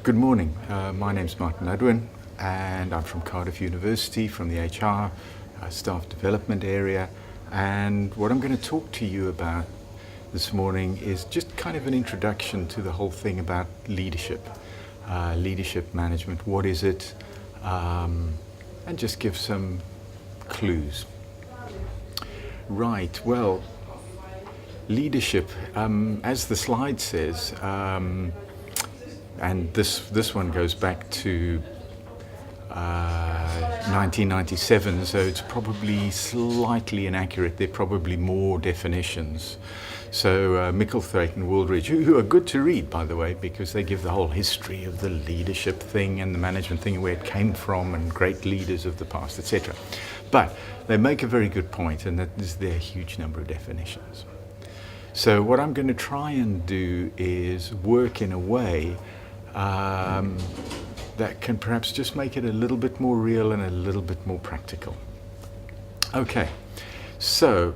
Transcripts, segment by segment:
Good morning. My name's Martin Udwin, and I'm from Cardiff University, from the HR staff development area. And what I'm going to talk to you about this morning is just kind of an introduction to the whole thing about leadership, leadership management. What is it? And just give some clues. Right. Well, leadership, as the slide says. And this one goes back to 1997, so it's probably slightly inaccurate. There are probably more definitions. So Micklethwaite and Wooldridge, who are good to read, by the way, because they give the whole history of the leadership thing and the management thing, where it came from, and great leaders of the past, etc. But they make a very good point, and that is there are a huge number of definitions. So what I'm going to try and do is work in a way that can perhaps just make it a little bit more real and a little bit more practical. Okay, so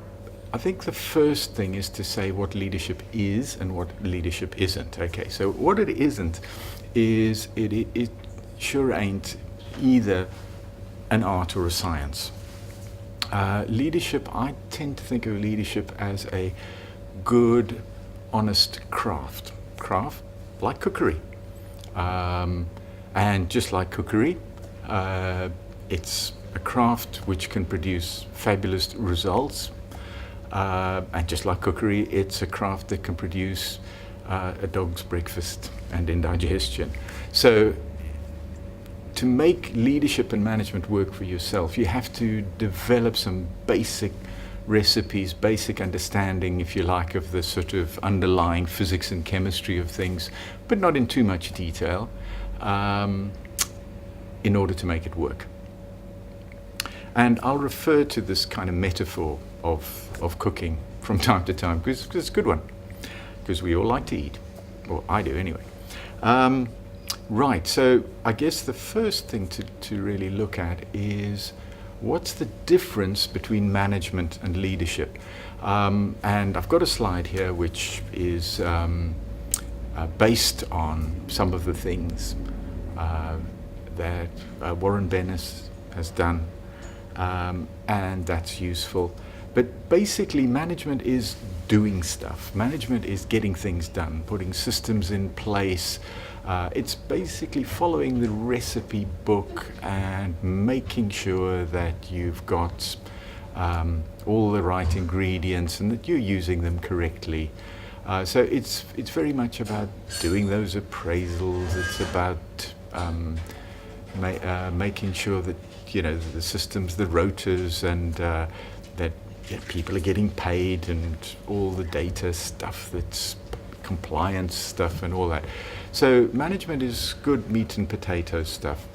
I think the first thing is to say what leadership is and what leadership isn't. Okay, so what it isn't is it sure ain't either an art or a science. Leadership, I tend to think of leadership as a good, honest craft. Craft, like cookery. And just like cookery, it's a craft which can produce fabulous results. And just like cookery, it's a craft that can produce a dog's breakfast and indigestion. So to make leadership and management work for yourself, you have to develop some basic recipes, basic understanding, if you like, of the sort of underlying physics and chemistry of things, but not in too much detail, in order to make it work. And I'll refer to this kind of metaphor of cooking from time to time, because it's a good one, because we all like to eat, or I do anyway. Right, so I guess the first thing to really look at is what's the difference between management and leadership? And I've got a slide here which is based on some of the things that Warren Bennis has done, and that's useful. But basically, management is doing stuff. Management is getting things done, putting systems in place. It's basically following the recipe book and making sure that you've got all the right ingredients and that you're using them correctly. So it's very much about doing those appraisals. It's about making sure that the systems, the rotas, and that people are getting paid, and all the data stuff, that's compliance stuff and all that. So management is good meat and potato stuff.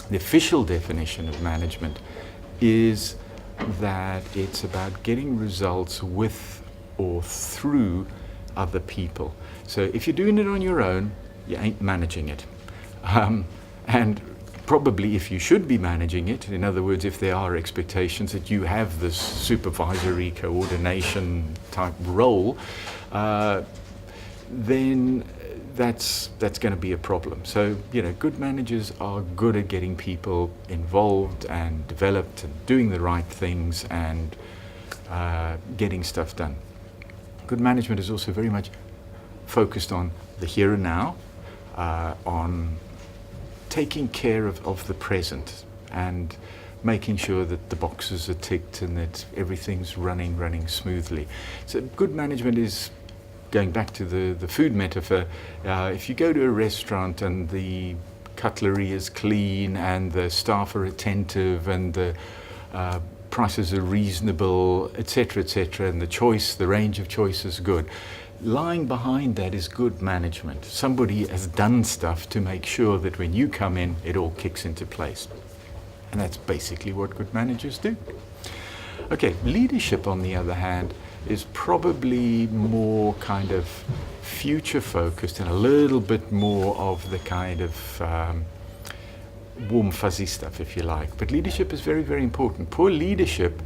The official definition of management is that it's about getting results with or through other people. So if you're doing it on your own, you ain't managing it. And probably if you should be managing it, in other words, if there are expectations that you have this supervisory coordination type role, then that's going to be a problem. So, good managers are good at getting people involved and developed and doing the right things and getting stuff done. Good management is also very much focused on the here and now, on taking care of the present and making sure that the boxes are ticked and that everything's running smoothly. So good management is, going back to the food metaphor, if you go to a restaurant and the cutlery is clean and the staff are attentive and the prices are reasonable, etc., and the range of choice is good, lying behind that is good management. Somebody has done stuff to make sure that when you come in, it all kicks into place. And that's basically what good managers do. Okay, leadership, on the other hand, is probably more kind of future focused and a little bit more of the kind of warm fuzzy stuff, if you like. But leadership is very, very important. Poor leadership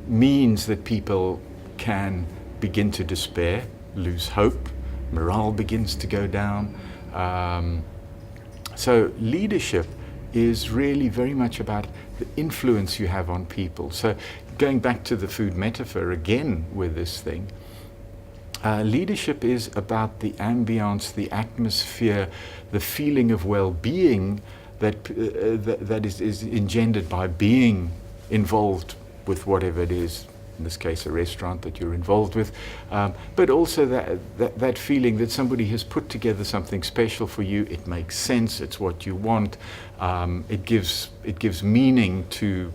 means that people can begin to despair, lose hope, morale begins to go down, So leadership is really very much about the influence you have on people. So going back to the food metaphor again with this thing, leadership is about the ambience, the atmosphere, the feeling of well-being that is engendered by being involved with whatever it is, in this case a restaurant that you're involved with, but also that feeling that somebody has put together something special for you. It makes sense, it's what you want, it gives meaning to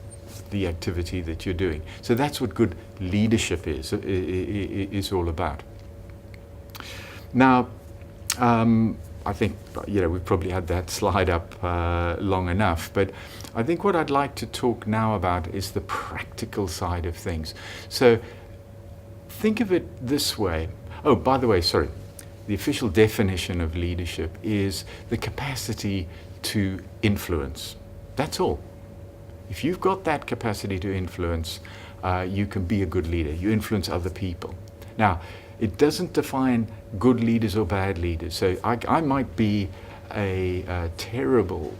the activity that you're doing. So that's what good leadership is all about. Now, I think we've probably had that slide up long enough, but I think what I'd like to talk now about is the practical side of things. So think of it this way. Oh, by the way, sorry. The official definition of leadership is the capacity to influence. That's all. If you've got that capacity to influence, you can be a good leader. You influence other people. Now, it doesn't define good leaders or bad leaders. So I might be a terrible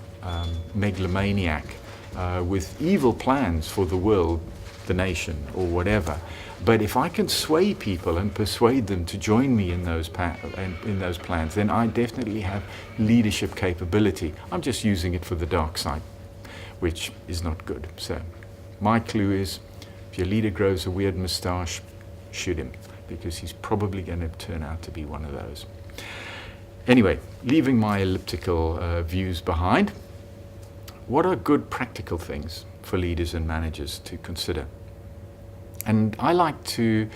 megalomaniac with evil plans for the world, the nation, or whatever. But if I can sway people and persuade them to join me in those plans, then I definitely have leadership capability. I'm just using it for the dark side, which is not good. So my clue is, if your leader grows a weird moustache, shoot him, because he's probably going to turn out to be one of those. Anyway, leaving my elliptical views behind, what are good practical things for leaders and managers to consider? And I like to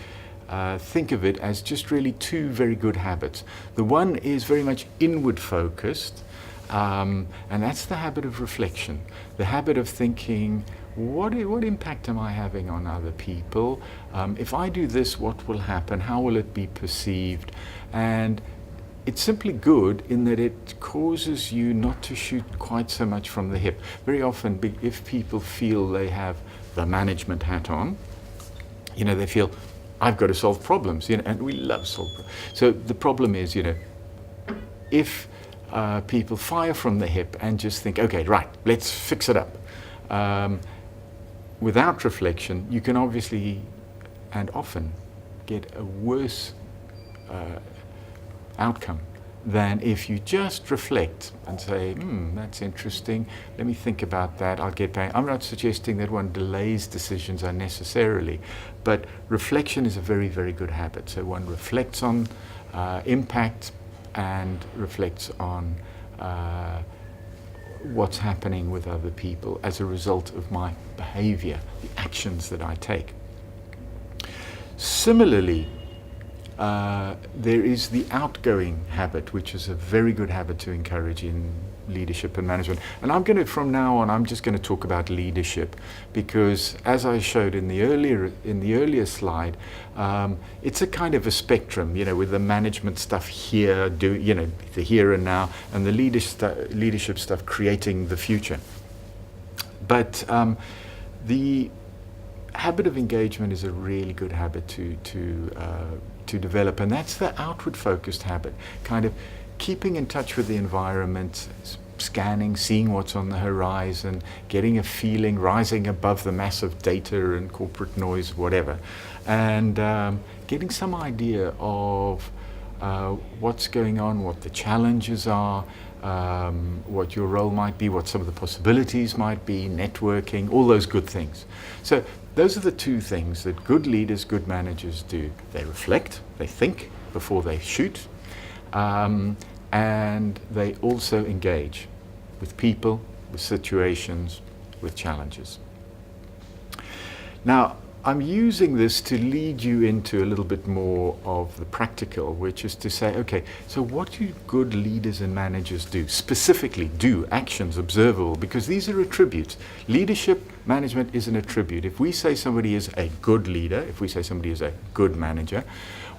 think of it as just really two very good habits. The one is very much inward focused, and that's the habit of reflection, the habit of thinking, what impact am I having on other people? If I do this, what will happen? How will it be perceived? And it's simply good in that it causes you not to shoot quite so much from the hip. Very often, if people feel they have the management hat on, they feel, I've got to solve problems, and we love solving problems. So the problem is, if people fire from the hip and just think, okay, right, let's fix it up. Without reflection, you can obviously and often get a worse outcome than if you just reflect and say, that's interesting, let me think about that, I'll get back. I'm not suggesting that one delays decisions unnecessarily, but reflection is a very, very good habit. So one reflects on impact and reflects on what's happening with other people as a result of my behavior, the actions that I take. Similarly, there is the outgoing habit, which is a very good habit to encourage in leadership and management. And from now on, I'm just going to talk about leadership, because as I showed in the earlier slide, it's a kind of a spectrum, with the management stuff here, the here and now, and the leadership stuff creating the future. But the habit of engagement is a really good habit to develop, and that's the outward focused habit, kind of keeping in touch with the environment, scanning, seeing what's on the horizon, getting a feeling, rising above the massive data and corporate noise, whatever, and getting some idea of what's going on, what the challenges are, what your role might be, what some of the possibilities might be, networking, all those good things. So those are the two things that good leaders, good managers do. They reflect, they think before they shoot, and they also engage with people, with situations, with challenges. Now, I'm using this to lead you into a little bit more of the practical, which is to say, okay, so what do good leaders and managers do? Specifically, do actions observable, because these are attributes. Leadership, management is an attribute. If we say somebody is a good leader, if we say somebody is a good manager,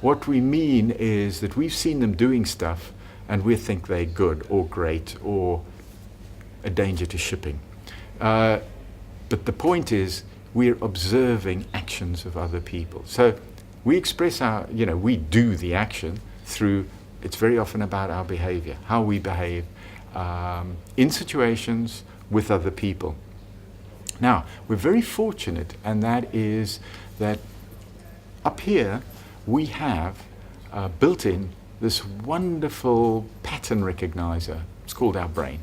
what we mean is that we've seen them doing stuff and we think they're good or great or a danger to shipping. But the point is, we're observing actions of other people. So we express we do the action through it's very often about our behavior, how we behave in situations with other people. Now, we're very fortunate, and that is that up here we have built in this wonderful pattern recognizer. It's called our brain.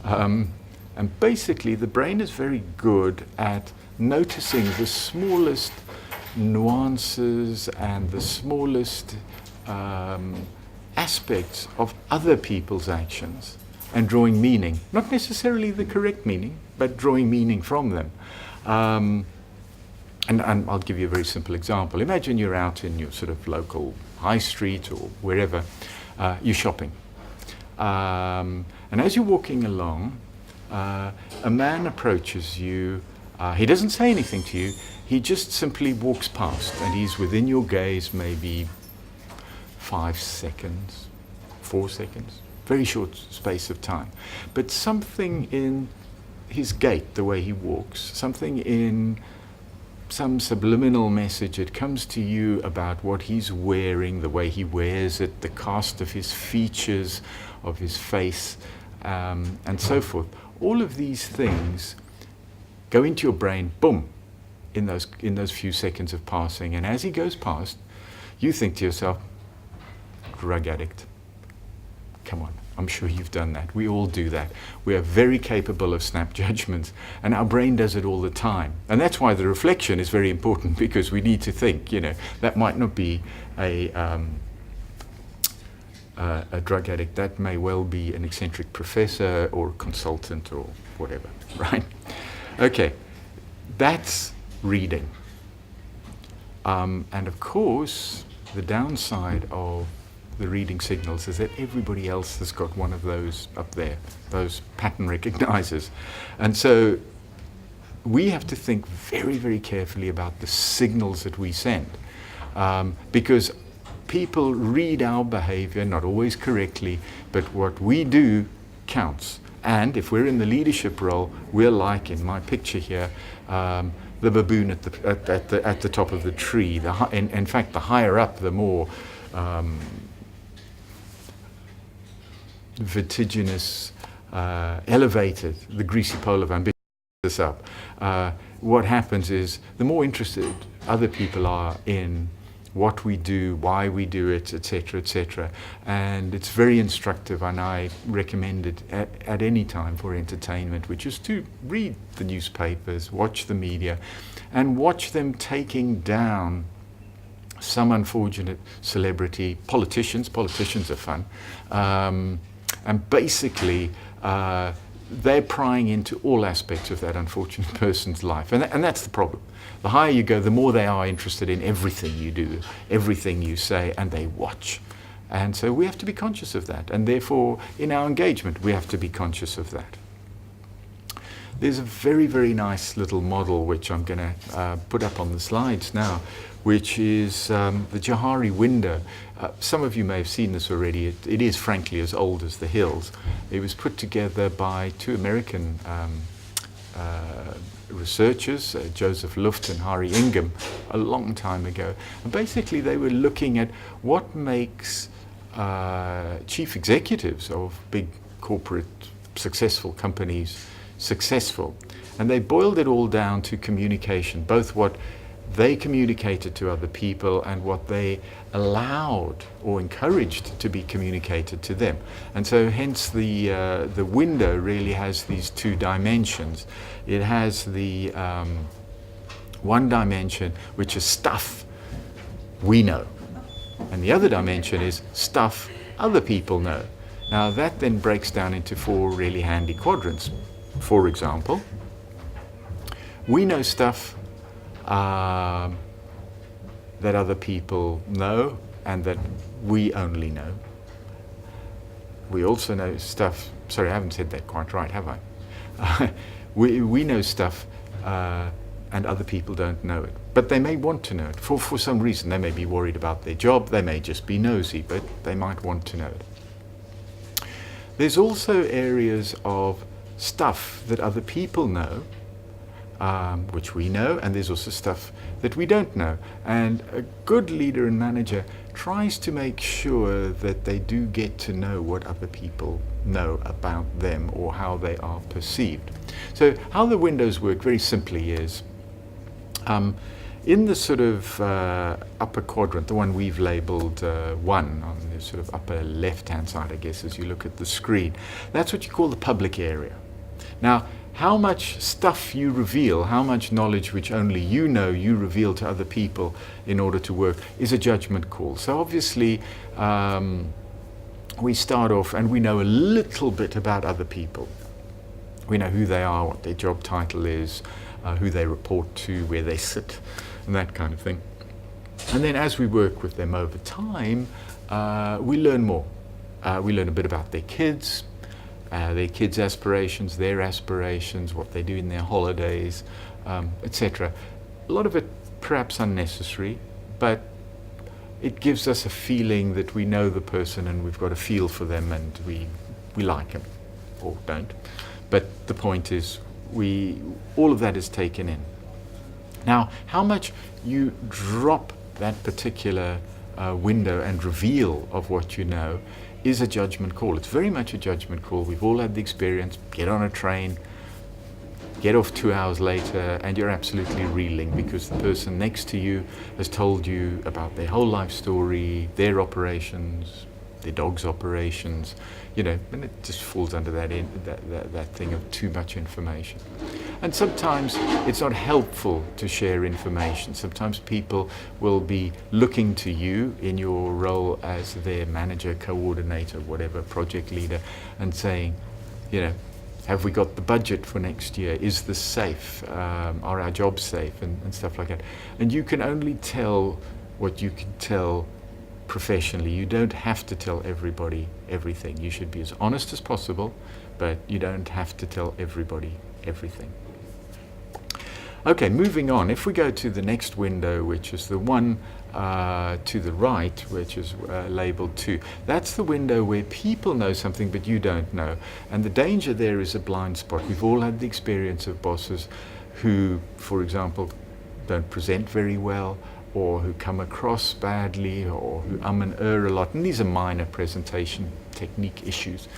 And basically, the brain is very good at noticing the smallest nuances and the smallest aspects of other people's actions and drawing meaning. Not necessarily the correct meaning, but drawing meaning from them. And I'll give you a very simple example. Imagine you're out in your sort of local high street or wherever, you're shopping. And as you're walking along, a man approaches you. He doesn't say anything to you. He just simply walks past, and he's within your gaze maybe 5 seconds, 4 seconds, very short space of time. But something in his gait, the way he walks, something in some subliminal message that comes to you about what he's wearing, the way he wears it, the cast of his features, of his face, and so forth. All of these things go into your brain, boom, in those few seconds of passing. And as he goes past, you think to yourself, drug addict. Come on, I'm sure you've done that. We all do that. We are very capable of snap judgments, and our brain does it all the time. And that's why the reflection is very important, because we need to think, that might not be a drug addict. That may well be an eccentric professor or a consultant or whatever, right? Okay, that's reading. And of course, the downside of the reading signals is that everybody else has got one of those up there, those pattern recognizers. And so we have to think very, very carefully about the signals that we send, because people read our behavior, not always correctly, but what we do counts. And if we're in the leadership role, we're like in my picture here, the baboon at the top of the tree. In fact, the higher up, the more vertiginous, elevated the greasy pole of ambition is up. What happens is the more interested other people are in what we do, why we do it, etc., etc. And it's very instructive, and I recommend it at any time for entertainment, which is to read the newspapers, watch the media, and watch them taking down some unfortunate celebrity. Politicians are fun. And basically, they're prying into all aspects of that unfortunate person's life. And that's the problem. The higher you go, the more they are interested in everything you do, everything you say, and they watch. And so we have to be conscious of that. And therefore, in our engagement, we have to be conscious of that. There's a very, very nice little model, which I'm going to put up on the slides now, which is the Johari Window. Some of you may have seen this already. It is frankly as old as the hills. It was put together by two American researchers, Joseph Luft and Hari Ingham, a long time ago. And basically they were looking at what makes chief executives of big corporate successful companies successful. And they boiled it all down to communication, both what they communicated to other people and what they allowed or encouraged to be communicated to them. And so hence the window really has these two dimensions. It has the one dimension, which is stuff we know, and the other dimension is stuff other people know. Now that then breaks down into four really handy quadrants. For example, we know stuff that other people know and that we only know. We also know stuff, sorry, I haven't said that quite right, have I? We know stuff and other people don't know it. But they may want to know it for some reason. They may be worried about their job, they may just be nosy, but they might want to know it. There's also areas of stuff that other people know, which we know, and there's also stuff that we don't know. And a good leader and manager tries to make sure that they do get to know what other people know about them or how they are perceived. So how the windows work very simply is, in the sort of upper quadrant, the one we've labelled 1 on the sort of upper left-hand side, I guess, as you look at the screen, that's what you call the public area. Now, how much stuff you reveal, how much knowledge which only you know you reveal to other people in order to work, is a judgment call. So obviously, we start off and we know a little bit about other people. We know who they are, what their job title is, who they report to, where they sit, and that kind of thing. And then as we work with them over time, we learn more. We learn a bit about their kids' aspirations, their aspirations, what they do in their holidays, etc. A lot of it perhaps unnecessary, but it gives us a feeling that we know the person and we've got a feel for them and we like them, or don't. But the point is, all of that is taken in. Now, how much you drop that particular window and reveal of what you know is a judgment call. It's very much a judgment call. We've all had the experience. Get on a train, get off 2 hours later, and you're absolutely reeling because the person next to you has told you about their whole life story, their operations, their dog's operations, and it just falls under that thing of too much information. And sometimes it's not helpful to share information. Sometimes people will be looking to you in your role as their manager, coordinator, whatever, project leader, and saying, have we got the budget for next year? Is this safe? Are our jobs safe? And stuff like that. And you can only tell what you can tell professionally. You don't have to tell everybody everything. You should be as honest as possible, but you don't have to tell everybody everything. Okay, moving on. If we go to the next window, which is the one to the right, which is labeled 2, that's the window where people know something but you don't know. And the danger there is a blind spot. We've all had the experience of bosses who, for example, don't present very well, or who come across badly, or who and a lot. And these are minor presentation technique issues.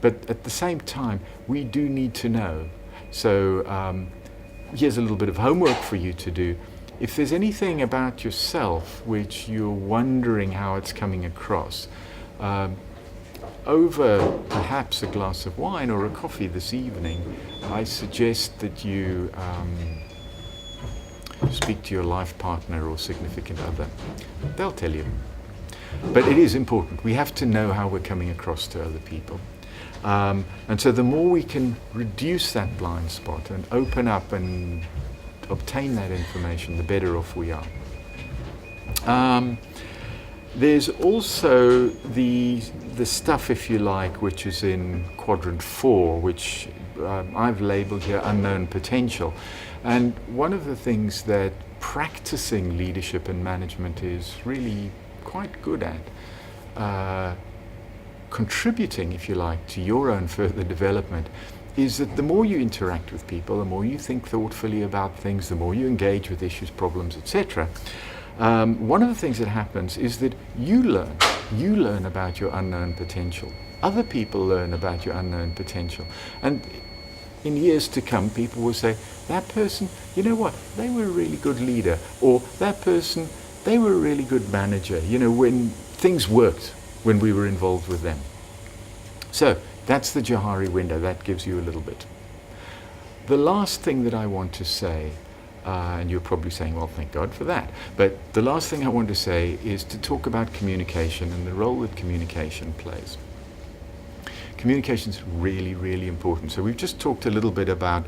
But at the same time, we do need to know. So here's a little bit of homework for you to do. If there's anything about yourself which you're wondering how it's coming across, over perhaps a glass of wine or a coffee this evening, I suggest that you speak to your life partner or significant other. They'll tell you. But it is important. We have to know how we're coming across to other people. And so the more we can reduce that blind spot and open up and obtain that information, the better off we are. There's also the stuff, if you like, which is in quadrant 4, which I've labeled here unknown potential. And one of the things that practicing leadership and management is really quite good at, contributing, if you like, to your own further development, is that the more you interact with people, the more you think thoughtfully about things, the more you engage with issues, problems, etc. One of the things that happens is that you learn about your unknown potential. Other people learn about your unknown potential. And in years to come, people will say, that person, you know what, they were a really good leader, or that person, they were a really good manager, when things worked when we were involved with them. So that's the Johari window. That gives you a little bit. The last thing that I want to say, and you're probably saying, well, thank God for that, but the last thing I want to say is to talk about communication and the role that communication plays. Communication is really, really important. So we've just talked a little bit about,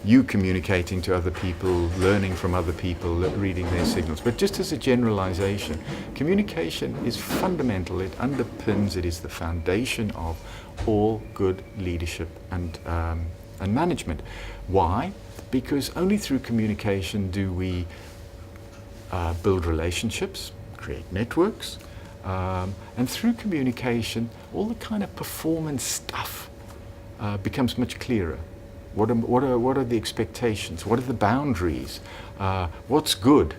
you communicating to other people, learning from other people, reading their signals. But just as a generalization, communication is fundamental. It underpins, it is the foundation of all good leadership and management. Why? Because only through communication do we build relationships, create networks, and through communication, all the kind of performance stuff becomes much clearer. What are the expectations? What are the boundaries? What's good?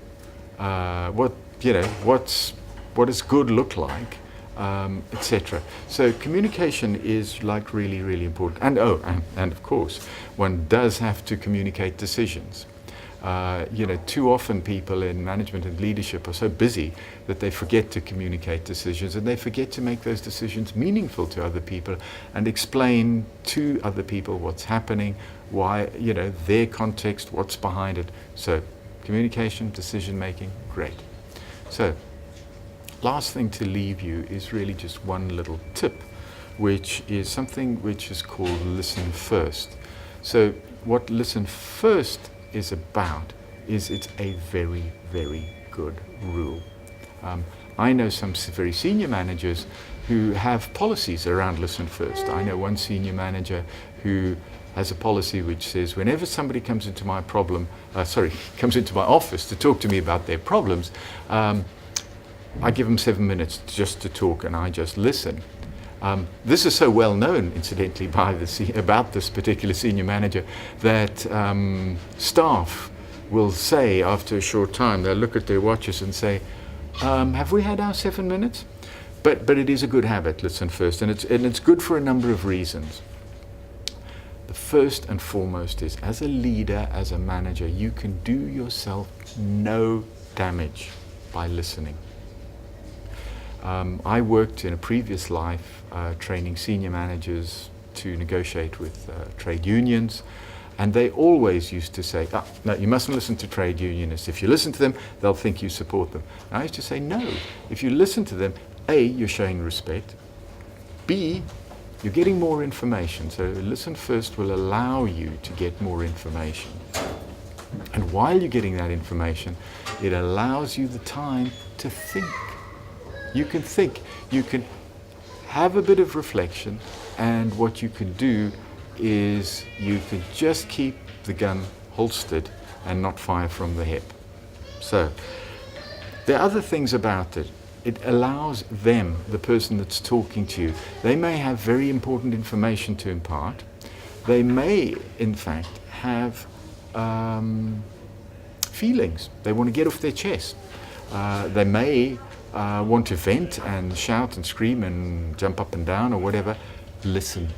What's what does good look like, etc. So communication is like really, really important. And of course, one does have to communicate decisions. Too often people in management and leadership are so busy that they forget to communicate decisions, and they forget to make those decisions meaningful to other people and explain to other people what's happening, why, their context, what's behind it. So communication, decision making, great. So last thing to leave you is really just one little tip, which is something which is called listen first. So what listen first is about is it's a very, very good rule. I know some very senior managers who have policies around listen first. I know one senior manager who has a policy which says whenever somebody comes into my comes into my office to talk to me about their problems, I give them 7 minutes just to talk, and I just listen. This is so well known, incidentally, about this particular senior manager, that staff will say after a short time, they'll look at their watches and say, have we had our 7 minutes? But it is a good habit, listen first, and it's good for a number of reasons. The first and foremost is, as a leader, as a manager, you can do yourself no damage by listening. I worked in a previous life training senior managers to negotiate with trade unions, and they always used to say, no, you mustn't listen to trade unionists. If you listen to them, they'll think you support them. And I used to say, no, if you listen to them, A, you're showing respect, B, you're getting more information. So listen first will allow you to get more information. And while you're getting that information, it allows you the time to think. You can think, you can have a bit of reflection, and what you can do is you can just keep the gun holstered and not fire from the hip. So there are other things about it. It allows them, the person that's talking to you, they may have very important information to impart. They may, in fact, have feelings they want to get off their chest. They may want to vent and shout and scream and jump up and down or whatever. Listen.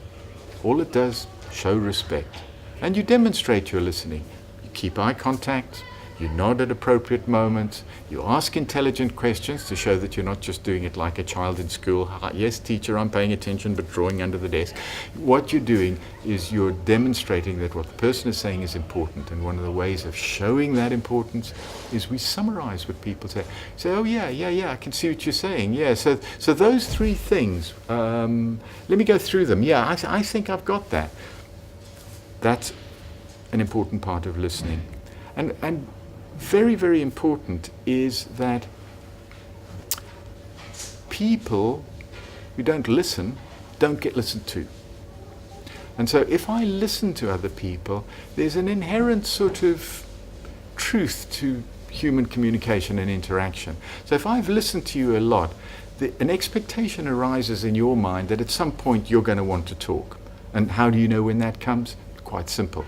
All it does, show respect. And you demonstrate your listening. You keep eye contact, you nod at appropriate moments, you ask intelligent questions to show that you're not just doing it like a child in school. Yes, teacher, I'm paying attention, but drawing under the desk. What you're doing is you're demonstrating that what the person is saying is important. And one of the ways of showing that importance is we summarize what people say. Say, oh yeah, I can see what you're saying. Yeah, so those three things, let me go through them. Yeah, I think I've got that. That's an important part of listening. And very, very important is that people who don't listen don't get listened to. And so if I listen to other people, there's an inherent sort of truth to human communication and interaction. So if I've listened to you a lot, an expectation arises in your mind that at some point you're going to want to talk. And how do you know when that comes? Quite simple.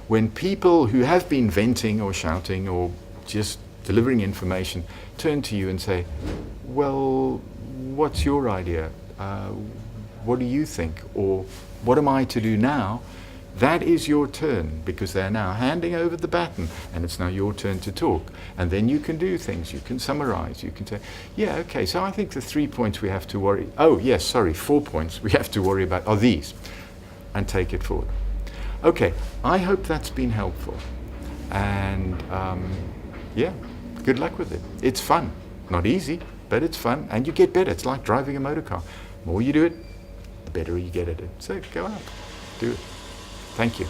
When people who have been venting or shouting or just delivering information turn to you and say, well, what's your idea? What do you think? Or what am I to do now? That is your turn, because they're now handing over the baton and it's now your turn to talk. And then you can do things. You can summarize. You can say, yeah, okay, so I think the 3 points we have to worry, 4 points we have to worry about are these, and take it forward. Okay, I hope that's been helpful, and good luck with it. It's fun, not easy, but it's fun, and you get better. It's like driving a motor car. The more you do it, the better you get at it. So go out, do it. Thank you.